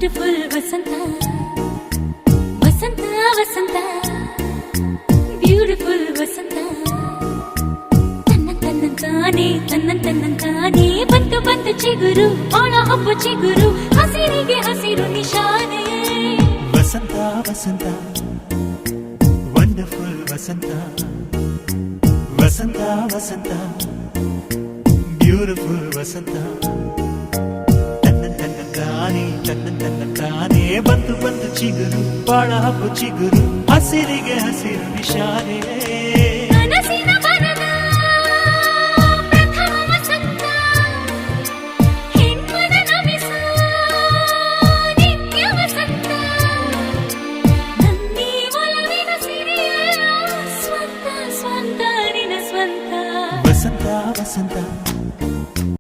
beautiful ವಸಂತ ವಸಂತ ವಸಂತ beautiful ವಸಂತ ತನ್ನಂತಾನೆ ಬಂತು ಬಂತು ಚಿಗುರು ಬಾಳ ಹಬ್ಬ ಚಿಗುರು ಹಸಿರಿಗೆ ಹಸಿರು ನಿಶಾನೆ ವಸಂತ ವಸಂತ ವಂಡರ್ಫುಲ್ ವಸಂತ ವಸಂತ ವಸಂತ ಬ್ಯೂಟಿಫುಲ್ ವಸಂತ ತನ್ನಂತಾನೆ ಬಂತು ಬಂತು ಚಿಗುರು ಬಾಳ ಹಬ್ಬ ಚಿಗುರು ಹಸಿರಿಗೆ ಹಸಿರು ನಿಶಾನೆ